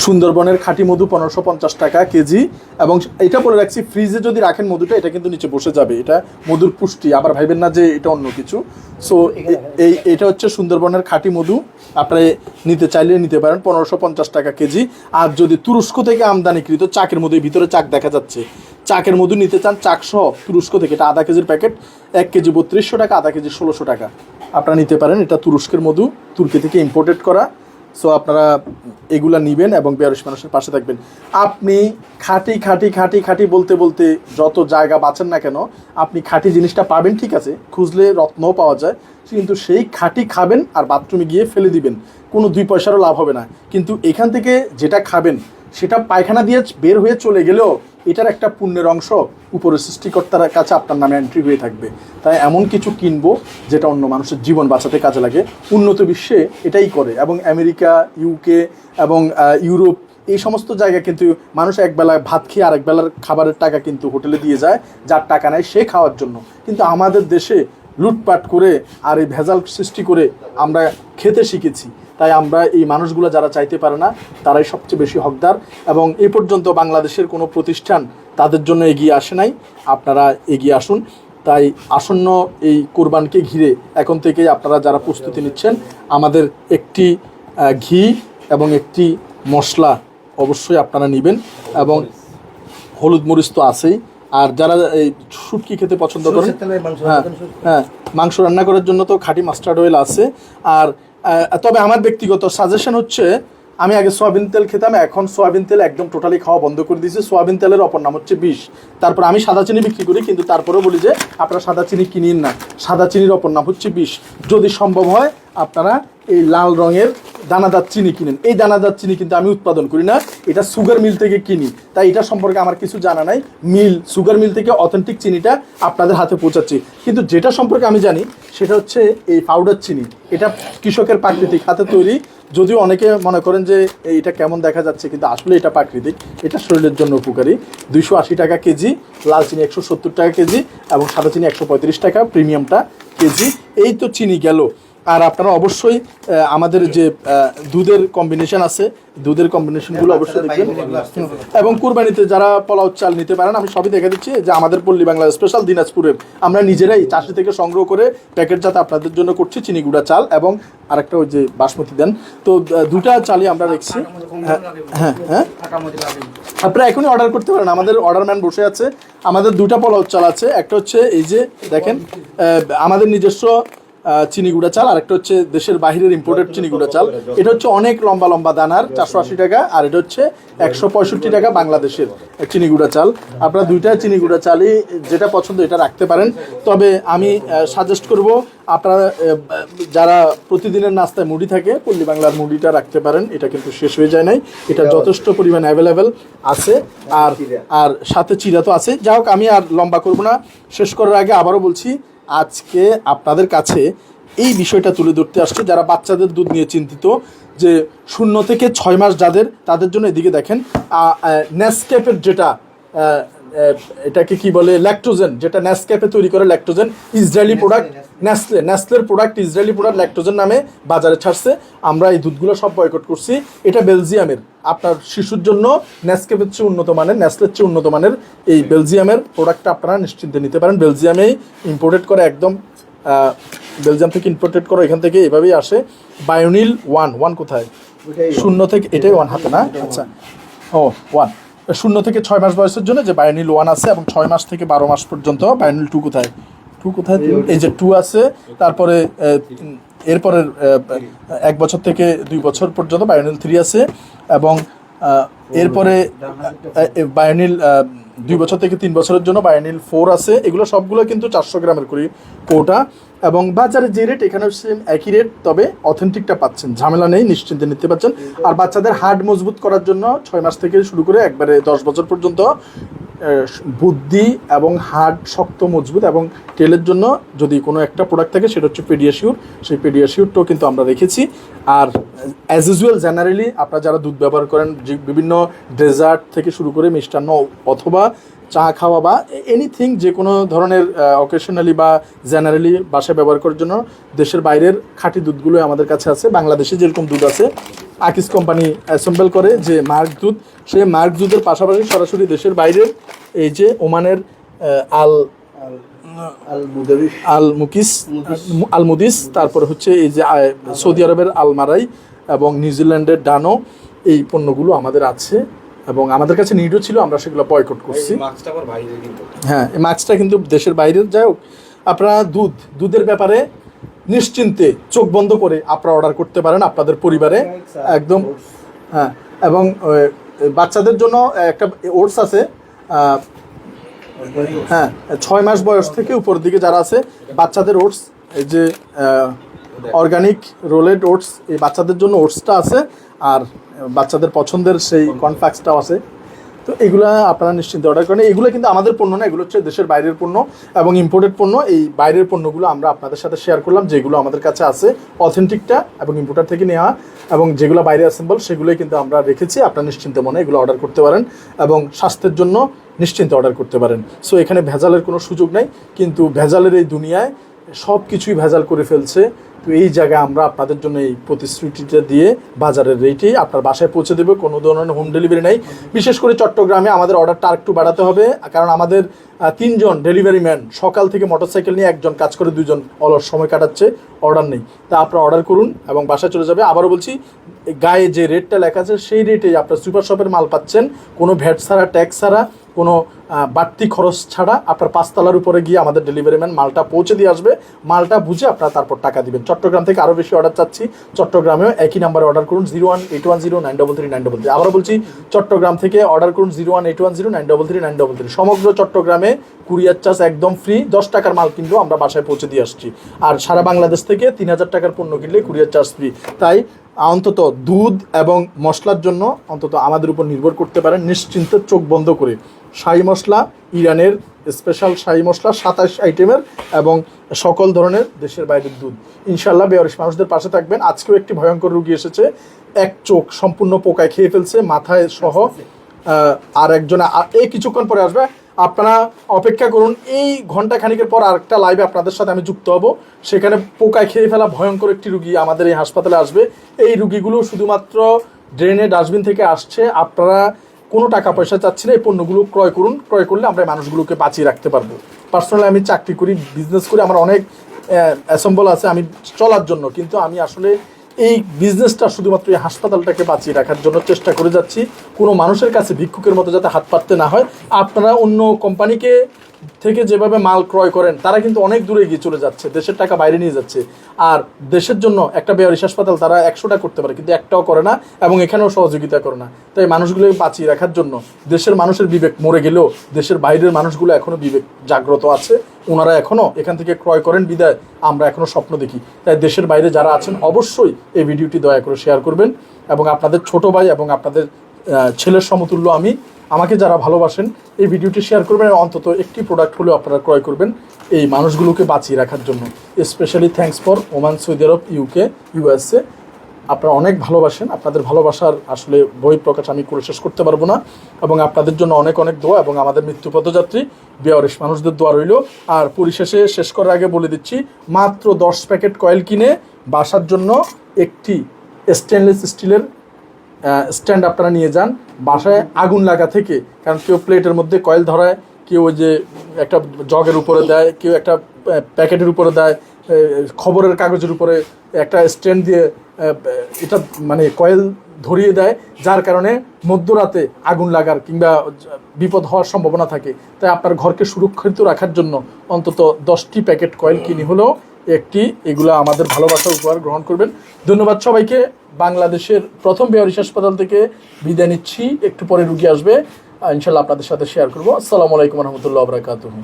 সুন্দরবনের খাঁটি মধু 1550 টাকা কেজি। এবং এটা বলে রাখছি, ফ্রিজে যদি রাখেন মধুটা, এটা কিন্তু নিচে বসে যাবে। এটা মধুর পুষ্টি, আবার ভাইবেন না যে এটা অন্য কিছু। সো এটা হচ্ছে সুন্দরবনের খাঁটি মধু। আপনারা নিতে চাইলে নিতে পারেন, 1550 টাকা কেজি। আর যদি তুরস্ক থেকে আমদানিকৃত চাকের মধু, ভিতরে চাক দেখা যাচ্ছে, চাকের মধু নিতে চান চাক সহ তুরস্ক থেকে, এটা আধা কেজির প্যাকেট, 1 কেজি 3200 টাকা, আধা কেজি 1600 টাকা। আপনারা নিতে পারেন। এটা তুরস্কের মধু, তুর্কি থেকে ইম্পোর্টেড করা। সো আপনারা এগুলা নেবেন এবং বেয়ারিশ মানুষের পাশে থাকবেন। আপনি খাঁটি খাঁটি খাঁটি খাঁটি বলতে বলতে যত জায়গা বাঁচেন না কেন, আপনি খাঁটি জিনিসটা পাবেন, ঠিক আছে, খুঁজলে রত্নও পাওয়া যায়, কিন্তু সেই খাঁটি খাবেন আর বাথরুমে গিয়ে ফেলে দিবেন, কোনো 2 পয়সারও লাভ হবে না। কিন্তু এখান থেকে যেটা খাবেন সেটা পায়খানা দিয়ে বের হয়ে চলে গেলেও এটার একটা পুণ্যের অংশ উপরে সৃষ্টিকর্তার কাছে আপনার নামে এন্ট্রি হয়ে থাকবে। তাই এমন কিছু কিনবো যেটা অন্য মানুষের জীবন বাঁচাতে কাজে লাগে। উন্নত বিশ্বে এটাই করে, এবং আমেরিকা, ইউকে এবং ইউরোপ, এই সমস্ত জায়গায় কিন্তু মানুষ একবেলা ভাত খেয়ে আরেক বেলার খাবারের টাকা কিন্তু হোটেলে দিয়ে যায়, যার টাকা নেয় সে খাওয়ার জন্য। কিন্তু আমাদের দেশে লুটপাট করে আর এই ভেজাল সৃষ্টি করে আমরা খেতে শিখেছি। তাই আমরা এই মানুষগুলো যারা চাইতে পারে না, তারাই সবচেয়ে বেশি হকদার। এবং এই পর্যন্ত বাংলাদেশের কোনো প্রতিষ্ঠান তাদের জন্য এগিয়ে আসে নাই। আপনারা এগিয়ে আসুন। তাই আসন্ন এই কোরবানকে ঘিরে এখন থেকেই আপনারা যারা প্রস্তুতি নিচ্ছেন, আমাদের একটি ঘি এবং একটি মশলা অবশ্যই আপনারা নেবেন, এবং হলুদ মরিচ তো আছেই। আর যারা এই শুটকি খেতে পছন্দ করেন, হ্যাঁ, মাংস রান্না করার জন্য তো খাঁটি মাস্টার্ড অয়েল আছে। আর তবে আমার ব্যক্তিগত সাজেশন হচ্ছে, আমি আগে সয়াবিন তেল খেতাম, এখন সয়াবিন তেল একদম টোটালি খাওয়া বন্ধ করে দিয়েছি। সয়াবিন তেলের অপর নাম হচ্ছে বিষ। তারপর আমি সাদা চিনি বিক্রি করি, কিন্তু তারপরেও বলি যে আপনারা সাদা চিনি কিনিন না, সাদা চিনির অপর নাম হচ্ছে বিষ। যদি সম্ভব হয় আপনারা এই লাল রঙের দানাদার চিনি কিনেন। এই দানাদার চিনি কিন্তু আমি উৎপাদন করি না, এটা সুগার মিল থেকে কিনি। তাই এটা সম্পর্কে আমার কিছু জানা নাই। সুগার মিল থেকে অথেন্টিক চিনিটা আপনাদের হাতে পৌঁছাচ্ছি। কিন্তু যেটা সম্পর্কে আমি জানি সেটা হচ্ছে এই পাউডার চিনি। এটা কৃষকের প্রাকৃতিক হাতে তৈরি। যদিও অনেকে মনে করেন যে এটা কেমন দেখা যাচ্ছে, কিন্তু আসলে এটা প্রাকৃতিক, এটা শরীরের জন্য উপকারী। 280 টাকা কেজি, লাল চিনি 170 টাকা কেজি, এবং সাদা চিনি 135 টাকা প্রিমিয়ামটা কেজি। এই তো চিনি গেল। আর আপনারা অবশ্যই আমাদের যে দুধের কম্বিনেশন আছে, দুধের কম্বিনেশনগুলো অবশ্যই দেখবেন। এবং কুরবানিতে যারা পোলাও চাল নিতে পারেন, আমি সবই দেখে দিচ্ছি যে আমাদের পল্লী বাংলা স্পেশাল দিনাজপুরের আমরা নিজেরাই চাষি থেকে সংগ্রহ করে প্যাকেটজাত আপনাদের জন্য করছি চিনি গুঁড়া চাল, এবং আরেকটা ওই যে বাসমতি দেন। তো দুটা চালই আমরা রেখেছি। হ্যাঁ হ্যাঁ, আপনারা এখনই অর্ডার করতে পারেন, আমাদের অর্ডার ম্যান বসে আছে। আমাদের দুটা পোলাও চাল আছে, একটা হচ্ছে এই যে দেখেন আমাদের নিজস্ব চিনি গুঁড়া চাল, আর একটা হচ্ছে দেশের বাহিরের ইম্পোর্টেড চিনি গুঁড়া চাল। এটা হচ্ছে অনেক লম্বা লম্বা দানার, 480 টাকা, আর এটা হচ্ছে 165 টাকা বাংলাদেশের চিনি গুঁড়া চাল। আপনারা দুইটা চিনি গুঁড়া চালই যেটা পছন্দ এটা রাখতে পারেন। তবে আমি সাজেস্ট করব আপনারা যারা প্রতিদিনের নাস্তায় মুড়ি থাকে, পল্লী বাংলার মুড়িটা রাখতে পারেন। এটা কিন্তু শেষ হয়ে যায় নাই, এটা যথেষ্ট পরিমাণ অ্যাভেলেবেল আছে। আর সাথে চিরা তো আছে। যাই হোক, আমি আর লম্বা করব না। শেষ করার আগে আবারও বলছি, আজকে আপনাদের কাছে এই বিষয়টা তুলে ধরতে আসছে যারা বাচ্চাদের দুধ নিয়ে চিন্তিত, যে 0 থেকে 6 মাস যাদের, তাদের জন্য এদিকে দেখেন নেসক্যাফের যেটা এটাকে কি বলে, ল্যাকটোজেন, যেটা নেসক্যাফে তৈরি করে ল্যাকটোজেন, ইসরায়েলি প্রোডাক্ট, নেসলের প্রোডাক্ট, ইসরায়েলি প্রোডাক্ট ল্যাকটোজেন নামে বাজারে ছাড়ছে। আমরা এই দুধগুলো সব বয়কট করছি। এটা বেলজিয়ামের, আপনার শিশুর জন্য নেসক্যাফের চেয়ে উন্নত মানের, নেসলের চেয়ে উন্নত মানের এই বেলজিয়ামের প্রোডাক্টটা আপনারা নিশ্চিন্তে নিতে পারেন। বেলজিয়ামেই ইম্পোর্টেড করে, একদম বেলজিয়াম থেকে ইম্পোর্টেড করা, এখান থেকে এভাবেই আসে। বায়োনিল ওয়ান কোথায়, 0 থেকে, এটাই 1 হাতে না, আচ্ছা, ও 1, 0 থেকে 6 মাস বয়সের জন্য যে বায়োনিল 1 আছে, এবং 6 মাস থেকে 12 মাস পর্যন্ত বায়োনিল 2 কোথায়, এই যে 2 আছে। তারপরে এরপরের 1 বছর থেকে 2 বছর পর্যন্ত বায়োনিল 3 আছে, এবং এরপরে বায়োনিল 2 বছর থেকে 3 বছরের জন্য বায়োনিল 4 আছে। এগুলো সবগুলো কিন্তু 400 গ্রামের করে কোটা, এবং বাজারে যে রেট এখানে সেম একই রেট, তবে অথেন্টিকটা পাচ্ছেন, ঝামেলা নেই, নিশ্চিন্তে নিতে পারছেন। আর বাচ্চাদের হার্ট মজবুত করার জন্য 6 মাস থেকে শুরু করে একবারে 10 বছর পর্যন্ত বুদ্ধি এবং হার্ট শক্ত মজবুত, এবং তেলের জন্য যদি কোনো একটা প্রোডাক্ট থাকে সেটা হচ্ছে পেডিয়াশিওর। সেই পেডিয়াশিওরটাও কিন্তু আমরা রেখেছি। আর অ্যাজ ইউজুয়াল জেনারেলি আপনারা যারা দুধ ব্যবহার করেন, যে বিভিন্ন ডেজার্ট থেকে শুরু করে মিষ্টান্ন অথবা চা খাওয়া বা এনিথিং যে কোনো ধরনের অকেশনালি বা জেনারেলি বাসায় ব্যবহার করার জন্য দেশের বাইরের খাঁটি দুধগুলো আমাদের কাছে আছে। বাংলাদেশে যেরকম দুধ আছে, আকিস কোম্পানি অ্যাসেম্বল করে যে মার্ক দুধ, সেই মার্ক দুধের পাশাপাশি সরাসরি দেশের বাইরের এই যে ওমানের আল মুদিস, তারপর হচ্ছে এই যে সৌদি আরবের আল মারাই এবং নিউজিল্যান্ডের ডানো, এই পণ্যগুলো আমাদের আছে এবং আমাদের কাছে নিডও ছিল, আমরা সেগুলো বয়কট করছি। হ্যাঁ, এই মাস্কটা কিন্তু দেশের বাইরের। যাই হোক, আপনারা দুধের ব্যাপারে নিশ্চিন্তে চোখ বন্ধ করে আপনারা অর্ডার করতে পারেন আপনাদের পরিবারে একদম। হ্যাঁ, এবং বাচ্চাদের জন্য একটা ওটস আছে, হ্যাঁ 6 মাস বয়স থেকে উপর দিকে যারা আছে বাচ্চাদের ওটস, এই যে অর্গানিক রোলেড ওটস, এই বাচ্চাদের জন্য ওটসটা আছে, আর বাচ্চাদের পছন্দের সেই কর্নফ্লেক্সটাও আছে। তো এগুলো আপনারা নিশ্চিন্তে অর্ডার করেন। এগুলো কিন্তু আমাদের পণ্য না, এগুলো হচ্ছে দেশের বাইরের পণ্য এবং ইম্পোর্টেড পণ্য। এই বাইরের পণ্যগুলো আমরা আপনাদের সাথে শেয়ার করলাম, যেগুলো আমাদের কাছে আছে অথেন্টিকটা এবং ইম্পোর্টার থেকে নেওয়া, এবং যেগুলো বাইরে অ্যাসেম্বল সেগুলোই কিন্তু আমরা রেখেছি। আপনারা নিশ্চিন্তে মনে এগুলো অর্ডার করতে পারেন এবং স্বাস্থ্যের জন্য নিশ্চিন্তে অর্ডার করতে পারেন। সো এখানে ভেজালের কোনো সুযোগ নাই, কিন্তু ভেজালের এই দুনিয়ায় সব কিছুই ভেজাল করে ফেলছে। তো এই জায়গায় আমরা আপনাদের জন্য এই প্রতিশ্রুতিটা দিয়ে বাজারের রেটেই আপনার বাসায় পৌঁছে দেবে, কোনো ধরনের হোম ডেলিভারি নেই। বিশেষ করে চট্টগ্রামে আমাদের অর্ডারটা আরেকটু বাড়াতে হবে, কারণ আমাদের 3 জন ডেলিভারি ম্যান সকাল থেকে মোটরসাইকেল নিয়ে, একজন কাজ করে, 2 জন অলস সময় কাটাচ্ছে, অর্ডার নেই। তা আপনারা অর্ডার করুন এবং বাসায় চলে যাবে। আবারও বলছি, গায়ে যে রেটটা লেখা আছে সেই রেটেই আপনার সুপার শপের মাল পাচ্ছেন, কোনো ভ্যাট ছাড়া, ট্যাক্স ছাড়া, কোনো বাড়তি খরচ ছাড়া। আপনার 5 তলার উপরে গিয়ে আমাদের ডেলিভারি ম্যান মালটা পৌঁছে দিয়ে আসবে, মালটা বুঝে আপনারা তারপর টাকা দিবেন। চট্টগ্রাম থেকে আরও বেশি অর্ডার চাচ্ছি, চট্টগ্রামেও একই নাম্বারে অর্ডার করুন, 01810933933। আবারও বলছি, চট্টগ্রাম থেকে অর্ডার করুন 01810933933। সমগ্র চট্টগ্রামে কুরিয়ার চার্জ একদম ফ্রি, 10 টাকার মাল কিনলেও আমরা বাসায় পৌঁছে দিয়ে আসছি। আর সারা বাংলাদেশ থেকে 3000 টাকার পণ্য কিনলে কুরিয়ার চার্জ ফ্রি। তাই অন্তত দুধ এবং মশলার জন্য অন্তত আমাদের উপর নির্ভর করতে পারেন নিশ্চিন্তে চোখ বন্ধ করে। শাহী মশলা, ইরানের স্পেশাল শাহী মশলা 27 আইটেমের এবং সকল ধরনের দেশের বাইরের দুধ। ইনশাল্লাহ বেয়ারিশ মানুষদের পাশে থাকবেন। আজকেও একটি ভয়ঙ্কর রোগী এসেছে, এক চোখ সম্পূর্ণ পোকায় খেয়ে ফেলছে, মাথায় সহ। আর একজনে এই কিছুক্ষণ পরে আসবে, আপনারা অপেক্ষা করুন। এই ঘন্টা খানিকের পর আরেকটা লাইভে আপনাদের সাথে আমি যুক্ত হব, সেখানে পোকায় খেয়ে ফেলা ভয়ঙ্কর একটি রুগী আমাদের এই হাসপাতালে আসবে। এই রুগীগুলো শুধুমাত্র ড্রেনে ডাস্টবিন থেকে আসছে, আপনারা কোনো টাকা পয়সা চাচ্ছি না, এই পণ্যগুলো ক্রয় করুন। ক্রয় করলে আমরা মানুষগুলোকে বাঁচিয়ে রাখতে পারবো। পার্সোনালি আমি চাকরি করি, বিজনেস করি, আমার অনেক অ্যাসেম্বল আছে আমি চলার জন্য, কিন্তু আমি আসলে এই বিজনেসটা শুধুমাত্র এই হাসপাতালটাকে বাঁচিয়ে রাখার জন্য চেষ্টা করে যাচ্ছি। কোনো মানুষের কাছে ভিক্ষুকের মতো যাতে হাত পাততে না হয়। আপনারা অন্য কোম্পানিকে থেকে যেভাবে মাল ক্রয় করেন, তারা কিন্তু অনেক দূরে গিয়ে চলে যাচ্ছে, দেশের টাকা বাইরে নিয়ে যাচ্ছে। আর দেশের জন্য একটা বেয়ারিশ হাসপাতাল তারা 100টা করতে পারে, কিন্তু একটাও করে না এবং এখানেও সহযোগিতা করে না। তাই মানুষগুলোকে বাঁচিয়ে রাখার জন্য দেশের মানুষের বিবেক মরে গেলেও দেশের বাইরের মানুষগুলো এখনও বিবেক জাগ্রত আছে, ওনারা এখনও এখান থেকে ক্রয় করেন বিদায় আমরা এখনও স্বপ্ন দেখি। তাই দেশের বাইরে যারা আছেন অবশ্যই এই ভিডিওটি দয়া করে শেয়ার করবেন এবং আপনাদের ছোট ভাই এবং আপনাদের ছেলের সমতুল্য আমাকে যারা ভালোবাসেন এই ভিডিওটি শেয়ার করবেন, অন্তত একটি প্রোডাক্ট হলেও আপনারা ক্রয় করবেন এই মানুষগুলোকে বাঁচিয়ে রাখার জন্য। Specially thanks for Oman, Saudi Arab, UK, USA. আপনারা অনেক ভালোবাসেন, আপনাদের ভালোবাসার আসলে বহিঃপ্রকাশ আমি করে শেষ করতে পারবো না। এবং আপনাদের জন্য অনেক অনেক দোয়া এবং আমাদের মৃত্যুপথযাত্রী বেয়ারিশ মানুষদের দোয়া রইল। আর পরিশেষে শেষ করার আগে বলে দিচ্ছি, মাত্র 10 প্যাকেট কয়েল কিনে বাসার জন্য একটি স্টেনলেস স্টিলের স্ট্যান্ড আপনারা নিয়ে যান। বাসায় আগুন লাগা থেকে, কারণ কেউ প্লেটের মধ্যে কয়েল ধরায়, কেউ ওই যে একটা জগের উপরে দেয়, কেউ একটা প্যাকেটের উপরে দেয়, খবরের কাগজের উপরে একটা স্ট্যান্ড দিয়ে এটা মানে কয়েল ধরিয়ে দেয়, যার কারণে মধ্যরাতে আগুন লাগার কিংবা বিপদ হওয়ার সম্ভাবনা থাকে। তাই আপনার ঘরকে সুরক্ষিত রাখার জন্য অন্তত 10টি প্যাকেট কয়েল কিনে হলেও একটি এগুলো আমাদের ভালোবাসার উপহার গ্রহণ করবেন। ধন্যবাদ সবাইকে। বাংলাদেশের প্রথম বেয়ারিশ হাসপাতাল থেকে বিদায় নিচ্ছি, একটু পরে রুগী আসবে, ইনশাল্লাহ আপনাদের সাথে শেয়ার করবো। আসসালামু আলাইকুম রহমতুল্লাহ বারাকাতুহু।